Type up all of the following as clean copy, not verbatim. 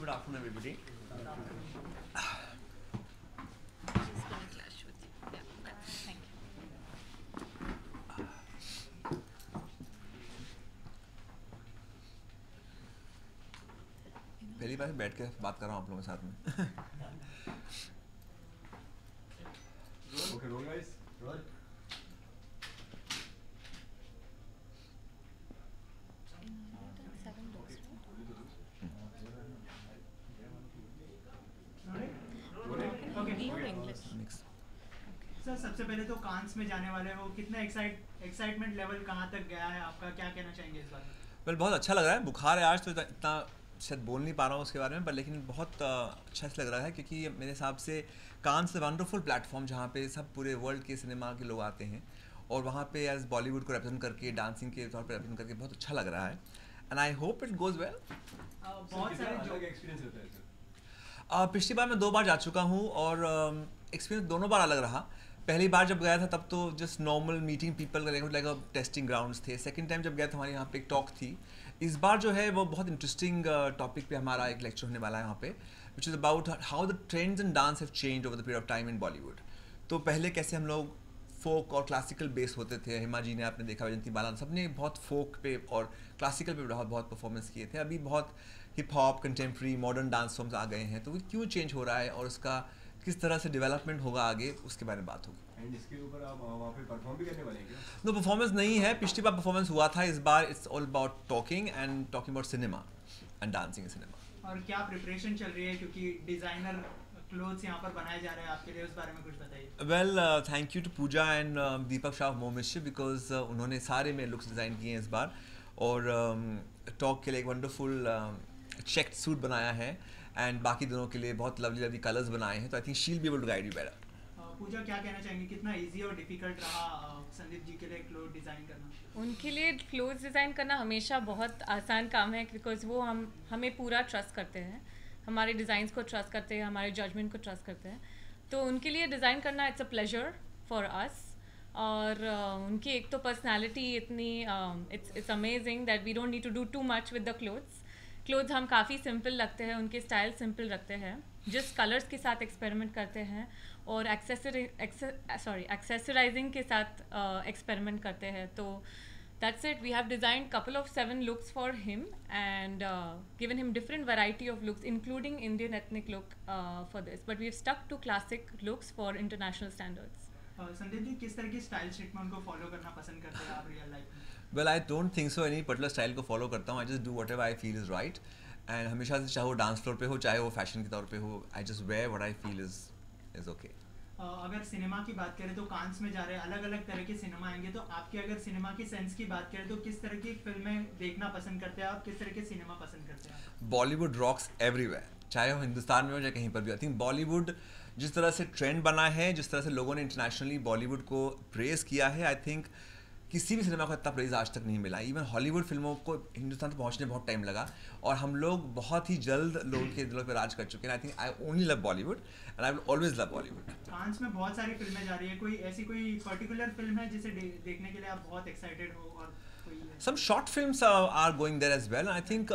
Good afternoon, everybody. Just gonna clash with you. Yeah, that's thank you. पहली बार बैठ के बात कर रहा हूँ आप लोगों के साथ में. Okay, roll guys. Roll. Seven looks, okay Hindi or English? Mix. Sir सबसे पहले तो कांस में जाने वाले हो कितना एक्साइटमेंट लेवल कहाँ तक गया है आपका क्या कहना चाहेंगे इस बारे में वेल बहुत अच्छा लग रहा है. बुखार है आज तो इतना शायद बोल नहीं पा रहा हूँ उसके बारे में, पर लेकिन बहुत अच्छा से लग रहा है क्योंकि मेरे हिसाब से कांस वंडरफुल प्लेटफॉर्म जहाँ पे सब पूरे वर्ल्ड के सिनेमा के लोग आते हैं और वहाँ पे एज बॉलीवुड को रिप्रेजेंट करके डांसिंग के तौर पर रिप्रेजेंट करके बहुत अच्छा लग रहा है. And I hope it goes well. बहुत सारे जो एक्सपीरियंस होता है सर. पिछली बार मैं 2 बार जा चुका हूँ और एक्सपीरियंस दोनों बार अलग रहा. पहली बार जब गया था तब तो just normal meeting people like testing grounds थे. सेकंड टाइम जब गया था हमारे यहाँ पे एक टॉक थी. इस बार जो है वो बहुत इंटरेस्टिंग टॉपिक पे हमारा एक लेक्चर होने वाला है यहाँ पे, which is about how the trends in dance have change over the period of time in Bollywood. तो पहले कैसे हम लोग फोक और क्लासिकल बेस होते थे. हेमा जी ने आपने देखा, वैजंती बाला सबने बहुत फोक पे और क्लासिकल पे बहुत परफॉर्मेंस किए थे. अभी बहुत hip hop, contemporary, modern dance forms आ गए हैं. तो वो क्यों चेंज हो रहा है और उसका किस तरह से डेवलपमेंट होगा आगे, उसके बारे में बात होगी. एंड इसके ऊपर आप वहाँ पे परफॉर्म भी करने वाले हैं क्या? नो परफॉर्मेंस नहीं है. पिछली बार परफॉर्मेंस हुआ था. इस बार it's all about talking about cinema and dancing in cinema. और क्या प्रिपरेशन चल रही है क्योंकि डिजाइनर क्लोथ्स यहाँ पर बनाए जा रहे हैं आपके लिए उस बारे में कुछ बताइए. Well thank you to Pooja and Deepak Shah मोमिश बिकॉज उन्होंने सारे मेरे लुक्स डिज़ाइन किए हैं इस बार. और टॉक के लिए एक वंडरफुल चेक्ड सूट बनाया है एंड बाकी दोनों के लिए बहुत लवली लवली कलर्स बनाए हैं. तो I think she will be able to guide you better. Pooja क्या कहना चाहेंगे कितना इजी और डिफिकल्ट रहा संदीप जी के लिए क्लोथ डिजाइन करना. उनके लिए क्लोथ्स डिज़ाइन करना हमेशा बहुत आसान काम है बिकॉज वो हमें पूरा ट्रस्ट करते हैं, हमारे डिज़ाइंस को ट्रस्ट करते हैं, हमारे जजमेंट को ट्रस्ट करते हैं. तो उनके लिए डिज़ाइन करना it's a pleasure for us. और उनकी एक तो पर्सनालिटी इतनी it's amazing that we don't need to do too much with the clothes हम काफ़ी सिंपल रखते हैं, उनके स्टाइल सिंपल रखते हैं, जिस कलर्स के साथ एक्सपेरिमेंट करते हैं और एक्सेसराइजिंग के साथ एक्सपेरिमेंट करते हैं. तो that's it. We have designed couple of 7 looks for him and given him different variety of looks including Indian ethnic look for this, but we've stuck to classic looks for international standards. Sandeep ji किस तरह की style sheet में उनको follow करना पसंद करते हैं आप रियल लाइफ में. Well I don't think so any particular style को फॉलो करता हूँ. I just do what ever I feel is right and हमेशा से चाहे वो डांस फ्लोर पे हो चाहे वो फैशन के तौर पे हो, I just wear what I feel is okay. अगर सिनेमा की बात करें तो कांस में जा रहे हैं अलग अलग तरह के सिनेमा आएंगे. तो आपके अगर सिनेमा की सेंस की बात करें तो किस तरह की फिल्में देखना पसंद करते हैं आप, किस तरह के सिनेमा पसंद करते हैं आप. बॉलीवुड रॉक्स एवरीवेयर, चाहे वो हिंदुस्तान में हो चाहे कहीं पर भी. आई थिंक बॉलीवुड जिस तरह से ट्रेंड बना है, जिस तरह से लोगों ने इंटरनेशनली बॉलीवुड को प्रेज़ किया है, आई थिंक किसी भी सिनेमा को इतना प्रेज़ आज तक नहीं मिला. इवन हॉलीवुड फिल्मों को हिंदुस्तान तक पहुंचने में बहुत टाइम लगा और हम लोग बहुत ही जल्द लोगों के दिलों पर राज कर चुके हैं. I think I only love Bollywood and I will always love Bollywood. Cannes में बहुत सारी फिल्में जा रही है, कोई पर्टिकुलर फिल्म है जिसे देखने के लिए आप बहुत एक्साइटेड हो और कोई है? Some short films are going there as well. I think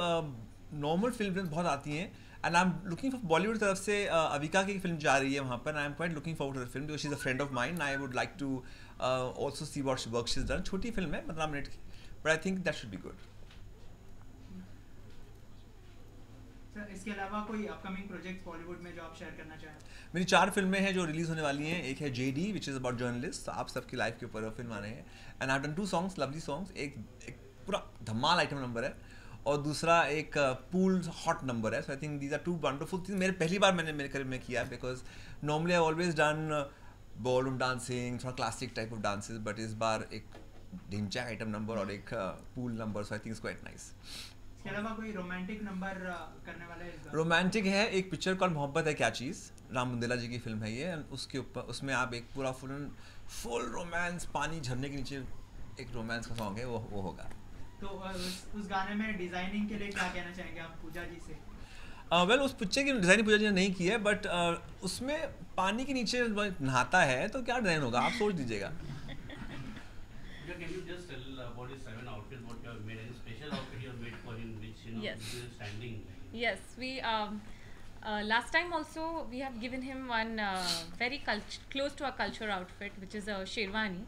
normal films बहुत आती हैं and I'm looking for Bollywood तरफ से अविका की फिल्म जा रही है वहाँ पर. I am quite looking forward to the film because she's a friend of mine. I would like to also see what work she's done. छोटी फिल्म है 15 मिनट की, but I think that should be good. Sir इसके अलावा कोई upcoming projects Bollywood में जो आप share करना चाहें. मेरी 4 फिल्में हैं जो रिलीज़ होने वाली हैं. एक है JD which is about journalists, आप सबकी लाइफ के ऊपर फिल्म आ रहे हैं. And I have done 2 songs, lovely songs. एक पूरा धमाल आइटम नंबर है और दूसरा एक पूल हॉट नंबर है. So I think these are 2 wonderful things. मेरे पहली बार मैंने मेरे करियर में किया है because normally I always done ballroom dancing, थोड़ा classic type of dances, but इस बार एक ढिंचा आइटम नंबर और एक pool number. So I think it's quite nice. इसके अलावा कोई रोमांटिक नंबर करने वाला है इस बार? रोमांटिक है एक पिक्चर कॉल मोहब्बत है क्या चीज़, राम बुंदेला जी की फिल्म है ये. उसके ऊपर उसमें आप एक पूरा फुल रोमांस, पानी झरने के नीचे एक रोमांस का सॉन्ग है, वो होगा. तो उस गाने में डिजाइनिंग के लिए क्या कहना चाहेंगे आप पूजा जी से? वेल उस पिक्चर की डिज़ाइन पूजा जी ने नहीं की है, बट उसमें पानी के नीचे नहाता है तो क्या डिज़ाइन होगा आप सोच दीजिएगा. Can you just tell about his 7 outfits what you have made? Any special outfit you have made for him which Yes. he is standing? Yes, we last time also we have given him one very close to a culture outfit, which is a sherwani,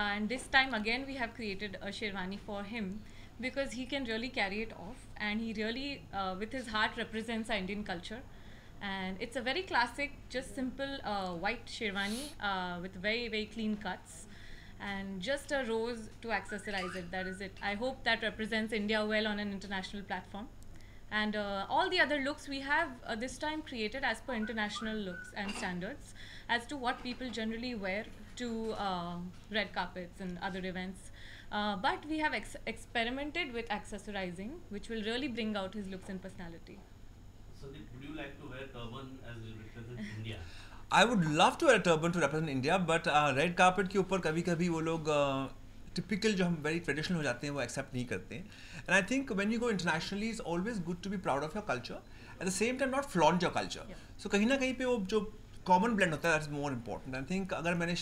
and this time again we have created a sherwani for him because he can really carry it off, and he really with his heart represents our Indian culture. And it's a very classic, just simple white sherwani with very clean cuts and just a rose to accessorize it. That is it. I hope that represents India well on an international platform. And all the other looks we have this time created as per international looks and standards as to what people generally wear to red carpets and other events. But we have experimented with accessorizing, which will really bring out his looks and personality. Sandeep, would you like to wear turban as you represent India? I would love to wear a turban to represent India, but red carpet के ऊपर कभी कभी वो लोग typical जो हम very traditional हो जाते हैं वो एक्सेप्ट नहीं करते हैं. And I think when you go internationally it's always good to be proud of your culture at the same time not flaunt your culture. So कहीं ना कहीं पे वो जो कॉमन ब्लेंड होता है that is more important. I think अगर मैंने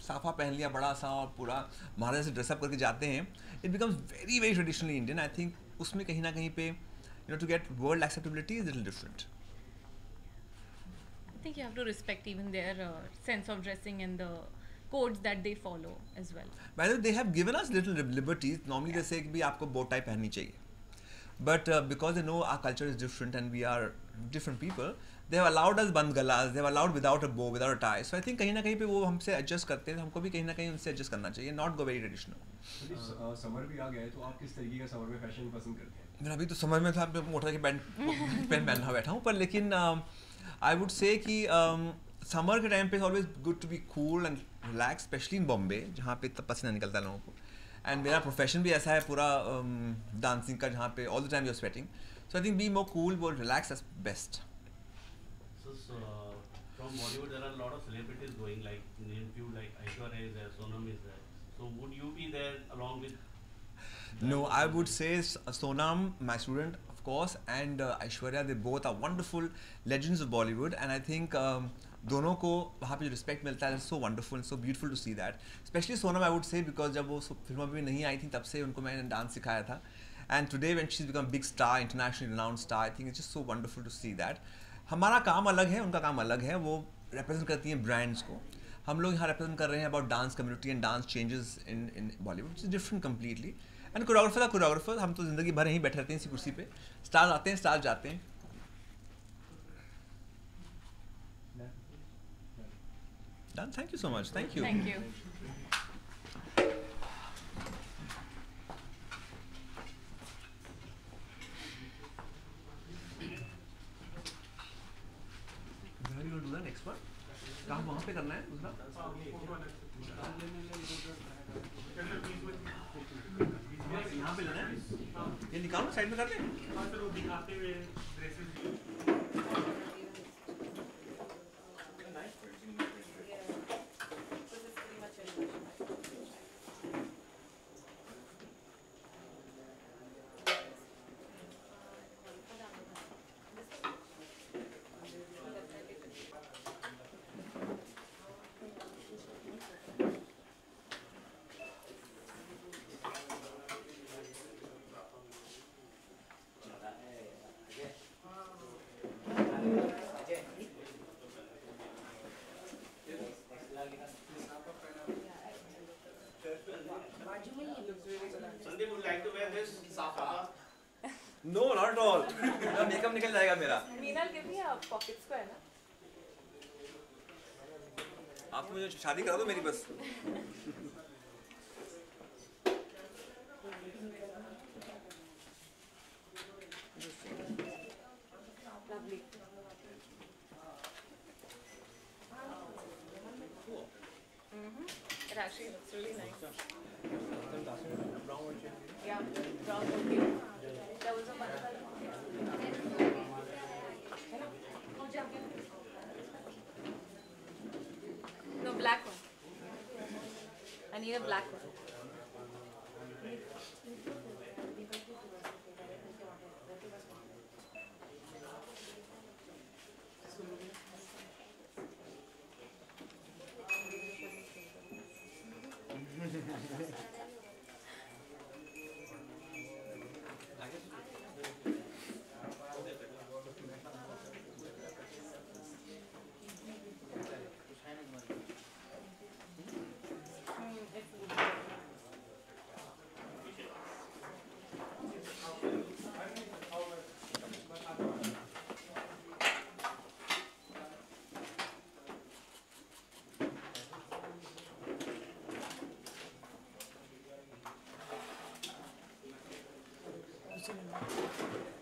साफा पहन लिया बड़ा सा और पूरा महाराज से ड्रेसअप करके जाते हैं, it becomes very traditionally Indian. I think उसमें कहीं ना कहीं पे you know to get world acceptability is little different. I think you have to respect even their sense of dressing and the codes that they follow as well. By the way, they have given us little liberties. Normally they say कि भी आपको bow tie पहननी चाहिए. But because they know our culture is different and we are different people, they have allowed us band galas, they have allowed without a bow, without a tie. So I think कहीं ना कहीं पे वो हमसे adjust करते हैं, हमको भी कहीं ना कहीं उनसे adjust करना चाहिए, not go very traditional. Summer भी आ गया है तो आप किस तरीके का समर में फैशन पसंद करते हैं? मेरा अभी तो समझ में था मोटा के पैंट पहनना बैठा हूँ, पर लेकिन आई वुड से कि समर के टाइम पे is always good to be cool and relax, specially in Bombay जहाँ पे तब पसीना निकलता है लोगों को. एंड मेरा प्रोफेशन भी ऐसा है पूरा डांसिंग का, जहाँ पे all the time you are sweating. So I think be more cool, more relax is best. So, from Bollywood there are a lot of celebrities going, like name few like Aishwarya is there, Sonam is there. So would you be there along with? No, I would say Sonam, my student, of course, and Aishwarya, they both are wonderful legends of Bollywood, and I think दोनों को वहाँ पे जो respect मिलता है, so wonderful and so beautiful to see that. Especially Sonam, I would say, because जब वो फिल्मों में नहीं आई थी तब से उनको मैंने डांस सिखाया था, and today when she's become big star, internationally renowned star, I think it's just so wonderful to see that. हमारा काम अलग है, उनका काम अलग है. वो represent करती हैं brands को, हम लोग यहाँ represent कर रहे हैं about dance community and dance changes in Bollywood, which is different completely. And choreographer हम तो ज़िंदगी भर यहीं बैठे रहते हैं इसी कुर्सी पे. स्टार्स आते हैं, स्टार्स जाते हैं. Done. Thank you so much. Thank you. Thank you. Next one काम वहाँ पे करना है दूसरा. यहाँ पे लेना है, ये निकालो साइड में कर दें. दिखाते हुए dresses Sandeep would like to wear this safa. No not at all. Makeup निकल जाएगा मेरा. Meenal, give me a pocket square, ना? आप मुझे शादी करा दो मेरी बस. Lovely. It actually looks really nice. Yeah, brown okay. There was a no, black one. I need a black one. You